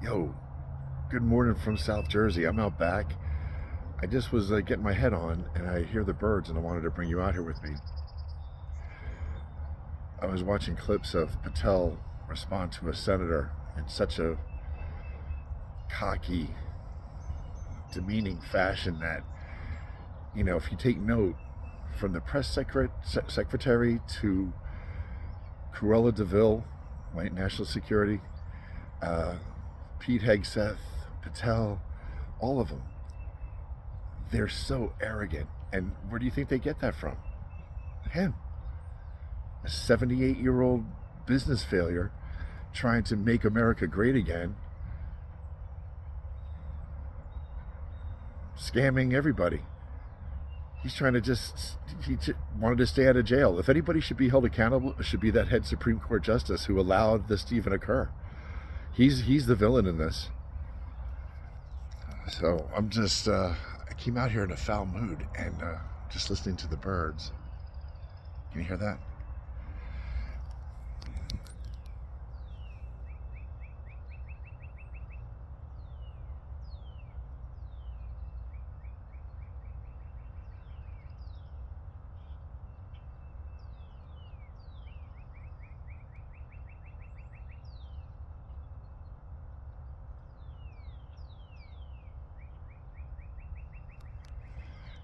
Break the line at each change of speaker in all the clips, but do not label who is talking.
Yo, good morning from South Jersey. I'm out back. I just was getting my head on and I hear the birds and I wanted to bring you out here with me. I was watching clips of Patel respond to a senator in such a cocky, demeaning fashion that, if you take note from the press secretary to Cruella DeVille, White National Security, Pete Hegseth, Patel, all of them, they're so arrogant. And where do you think they get that from? Him. A 78-year-old business failure trying to make America great again, scamming everybody. He wanted to stay out of jail. If anybody should be held accountable, it should be that head Supreme Court justice who allowed this to even occur. He's the villain in this. So I came out here in a foul mood and just listening to the birds. Can you hear that?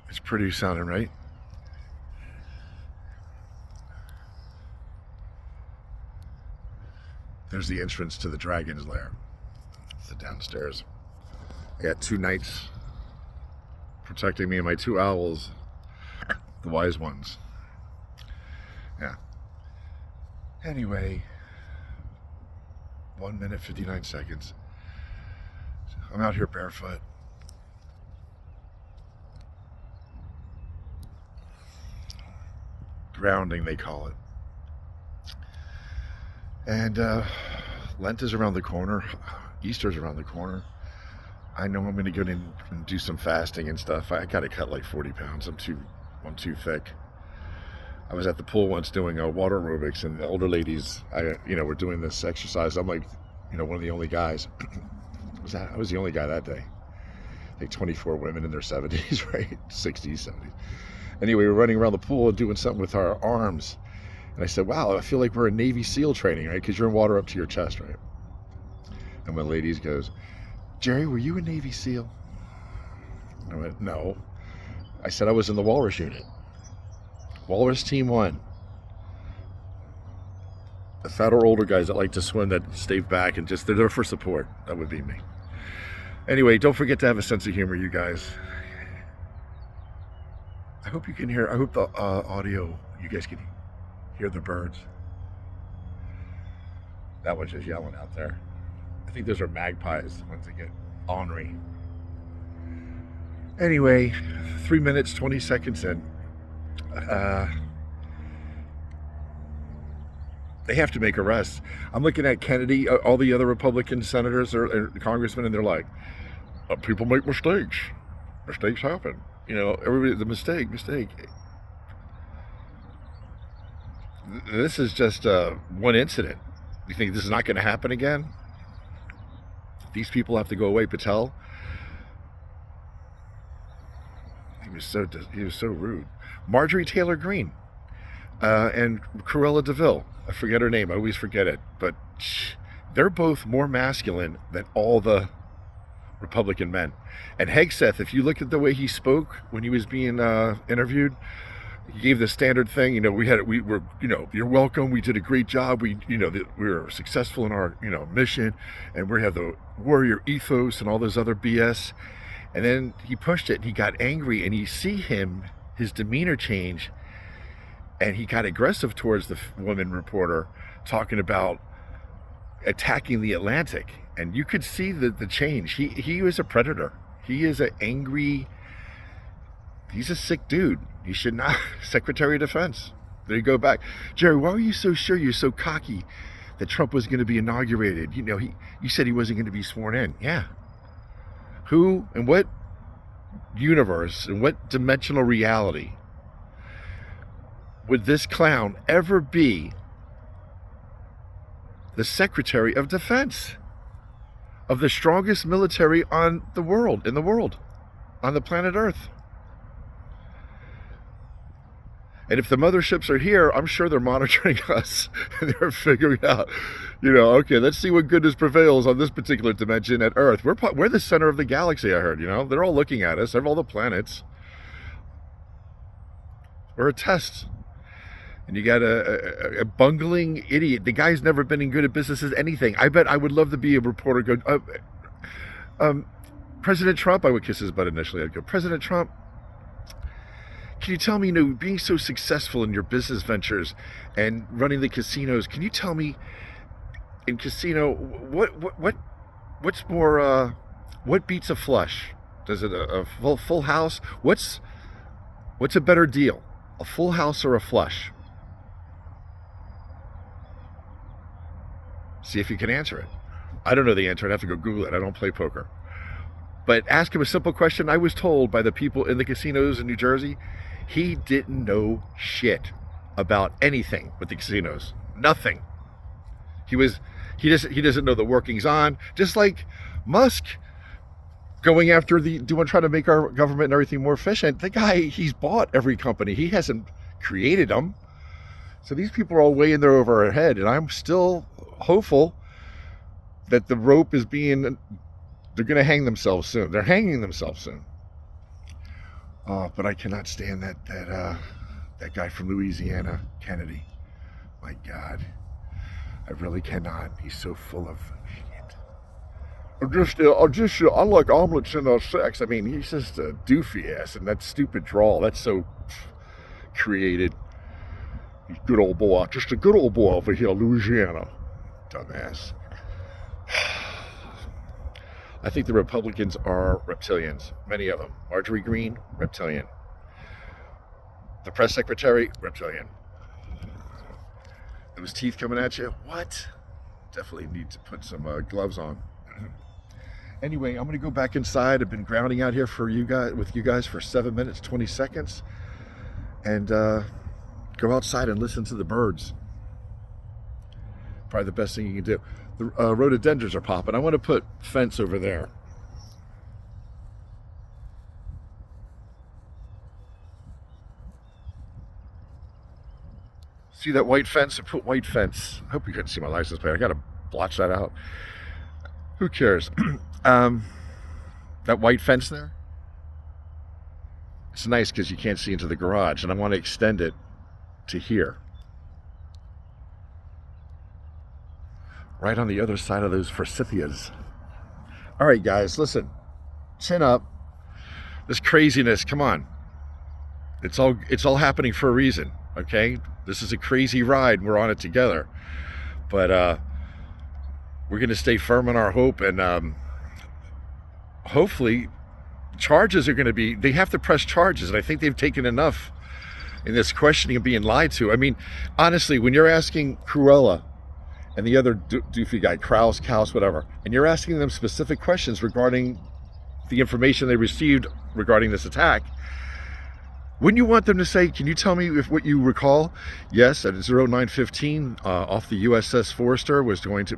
It's pretty sounding, right? There's the entrance to the dragon's lair. It's the downstairs. I got two knights protecting me and my two owls, the wise ones. Yeah. Anyway, 1 minute, 59 seconds. I'm out here barefoot. Grounding, they call it. And Lent is around the corner. Easter's around the corner. I know I'm going to go in and do some fasting and stuff. I got to cut like 40 pounds. I'm too thick. I was at the pool once doing water aerobics, and the older ladies, were doing this exercise. I'm like, one of the only guys. I was the only guy that day. Like 24 women in their 70s, right? 60s, 70s. Anyway, we're running around the pool and doing something with our arms. And I said, wow, I feel like we're in Navy SEAL training, right? Because you're in water up to your chest, right? And one lady goes, Jerry, were you a Navy SEAL? I went, no. I said I was in the Walrus unit. Walrus Team 1. The fatter older guys that like to swim, that stay back and they're there for support. That would be me. Anyway, don't forget to have a sense of humor, you guys. I hope you can hear, I hope the audio, you guys can hear the birds. That one's just yelling out there. I think those are magpies once they get ornery. Anyway, 3 minutes, 20 seconds in. They have to make arrests. I'm looking at Kennedy, all the other Republican senators or congressmen, and they're like, people make mistakes. Mistakes happen. Everybody, the mistake. This is just one incident. You think this is not going to happen again? These people have to go away. Patel, he was so rude. Marjorie Taylor Greene and Cruella DeVille. I forget her name. I always forget it. But they're both more masculine than all the Republican men. And Hegseth, if you look at the way he spoke when he was being interviewed, he gave the standard thing. We were, you're welcome. We did a great job. We were successful in our, mission, and we have the warrior ethos and all those other BS. And then he pushed it and he got angry, and you see his demeanor change, and he got aggressive towards the woman reporter, talking about attacking the Atlantic. And you could see the change. He was a predator. He is an angry, he's a sick dude. He should not, Secretary of Defense. There you go back. Jerry, why were you so sure, you're so cocky that Trump was going to be inaugurated? You said he wasn't going to be sworn in. Yeah. Who and what universe and what dimensional reality would this clown ever be the Secretary of Defense of the strongest military in the world, on the planet Earth. And if the motherships are here, I'm sure they're monitoring us and they're figuring out, okay, let's see what goodness prevails on this particular dimension at Earth. We're the center of the galaxy, I heard, They're all looking at us, all the planets. We're a test. And you got a bungling idiot. The guy's never been good at business as anything. I bet I would love to be a reporter. President Trump, I would kiss his butt initially. I'd go, President Trump, can you tell me, being so successful in your business ventures and running the casinos, can you tell me in casino, what's more, what beats a flush? Does it a full house? What's a better deal? A full house or a flush? See if you can answer it. I don't know the answer. I'd have to go Google it. I don't play poker. But ask him a simple question. I was told by the people in the casinos in New Jersey, he didn't know shit about anything with the casinos. Nothing. He doesn't know the workings on. Just like Musk going after trying to make our government and everything more efficient. The guy, he's bought every company. He hasn't created them. So these people are all way in there over our head, and I'm still hopeful that the rope is they're going to hang themselves soon. They're hanging themselves soon. But I cannot stand that guy from Louisiana, Kennedy. My God, I really cannot. He's so full of shit. I like omelets and sex. I mean, he's just a doofy ass, and that stupid drawl. That's so created. He's a good old boy, just a good old boy over here, Louisiana. Dumbass. I think the Republicans are reptilians, many of them. Marjorie Greene, reptilian. The press secretary, reptilian. Those teeth coming at you, what? Definitely need to put some gloves on. Anyway, I'm going to go back inside. I've been grounding out here with you guys for 7 minutes, 20 seconds. And go outside and listen to the birds. Probably the best thing you can do. The rhododendrons are popping. I want to put fence over there. See that white fence? I put white fence. I hope you couldn't see my license plate. I got to blotch that out. Who cares? That white fence there? It's nice because you can't see into the garage, and I want to extend it to here. Right on the other side of those forsythias. All right, guys, listen. Chin up. This craziness, come on. It's all happening for a reason, okay? This is a crazy ride. We're on it together. But we're going to stay firm on our hope, and hopefully charges are going to be, they have to press charges, and I think they've taken enough in this questioning of being lied to. I mean, honestly, when you're asking Cruella and the other doofy guy, Kraus, whatever, and you're asking them specific questions regarding the information they received regarding this attack, wouldn't you want them to say, can you tell me if what you recall? Yes, at 0915 off the USS Forester was going to,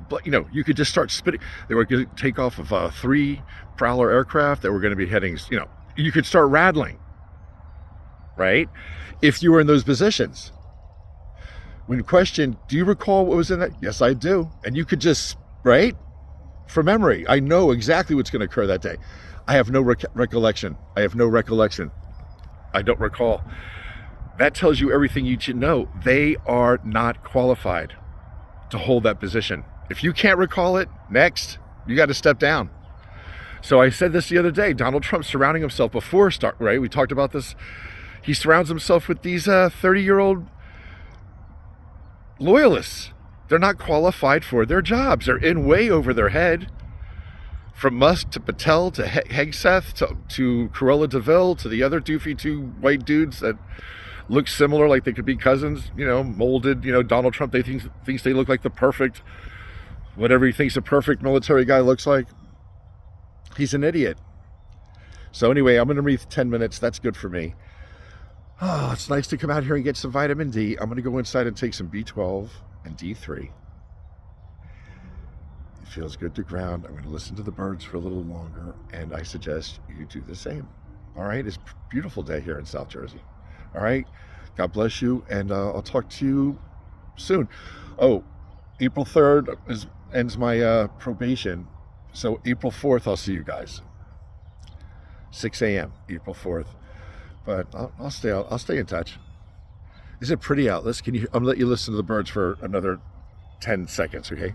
you could just start spitting. They were going to take off of 3 Prowler aircraft that were going to be heading, you could start rattling, right? If you were in those positions. When questioned, do you recall what was in that? Yes, I do. And you could just, right? From memory, I know exactly what's going to occur that day. I have no recollection. I don't recall. That tells you everything you should know. They are not qualified to hold that position. If you can't recall it, next, you got to step down. So I said this the other day, Donald Trump surrounding himself right? We talked about this. He surrounds himself with these 30-year-old loyalists. They're not qualified for their jobs. They're in way over their head. From Musk to Patel to Hegseth to Cruella DeVille to the other doofy 2 white dudes that look similar, like they could be cousins, molded. Donald Trump, thinks they look like the perfect, whatever he thinks a perfect military guy looks like. He's an idiot. So anyway, I'm going to read 10 minutes. That's good for me. Oh, it's nice to come out here and get some vitamin D. I'm going to go inside and take some B12 and D3. It feels good to ground. I'm going to listen to the birds for a little longer, and I suggest you do the same. All right? It's a beautiful day here in South Jersey. All right? God bless you, and I'll talk to you soon. Oh, April 3rd ends my probation. So April 4th, I'll see you guys. 6 a.m. April 4th. But I'll stay in touch. Is it pretty out? I'm gonna let you listen to the birds for another 10 seconds, okay?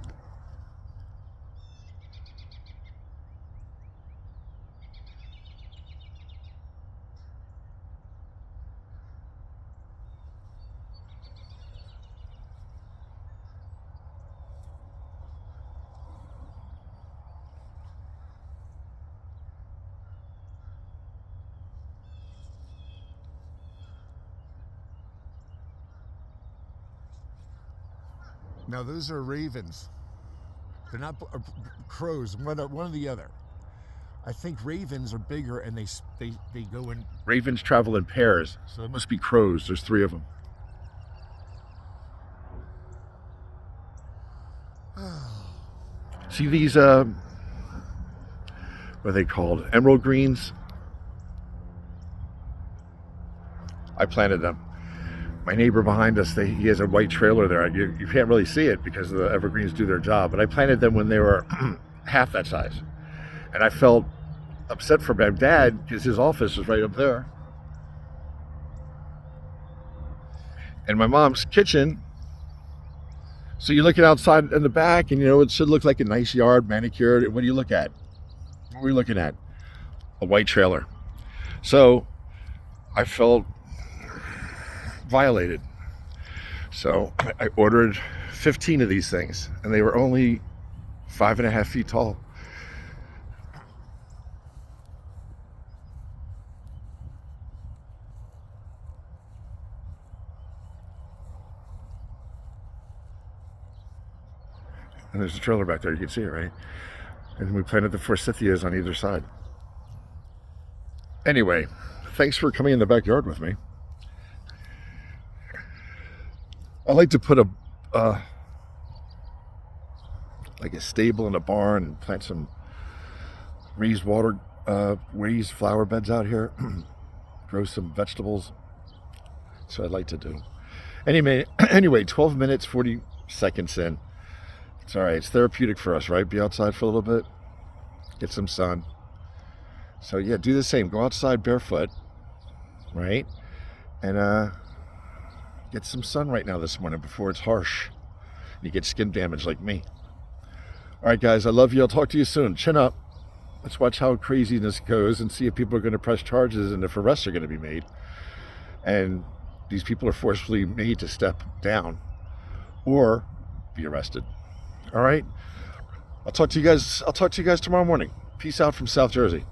Now those are ravens. They're not crows. One or the other. I think ravens are bigger, and they go in. Ravens travel in pairs, so it must be crows. There's 3 of them. See these? What are they called? Emerald greens. I planted them. My neighbor behind us, he has a white trailer there. You can't really see it because the evergreens do their job. But I planted them when they were half that size. And I felt upset for my dad because his office is right up there. And my mom's kitchen. So you're looking outside in the back, and it should look like a nice yard, manicured. What do you look at? What are we looking at? A white trailer. So I felt violated. So I ordered 15 of these things, and they were only 5.5 feet tall. And there's a trailer back there, you can see it, right? And we planted the forsythias on either side. Anyway, thanks for coming in the backyard with me. I like to put a stable in a barn and plant some raised flower beds out here, grow some vegetables. So I'd like to do. Anyway, 12 minutes, 40 seconds in. It's all right. It's therapeutic for us, right? Be outside for a little bit, get some sun. So yeah, do the same. Go outside barefoot, right? And get some sun right now this morning before it's harsh. You get skin damage like me. All right, guys, I love you. I'll talk to you soon. Chin up. Let's watch how craziness goes and see if people are going to press charges and if arrests are going to be made. And these people are forcefully made to step down or be arrested. All right. I'll talk to you guys tomorrow morning. Peace out from South Jersey.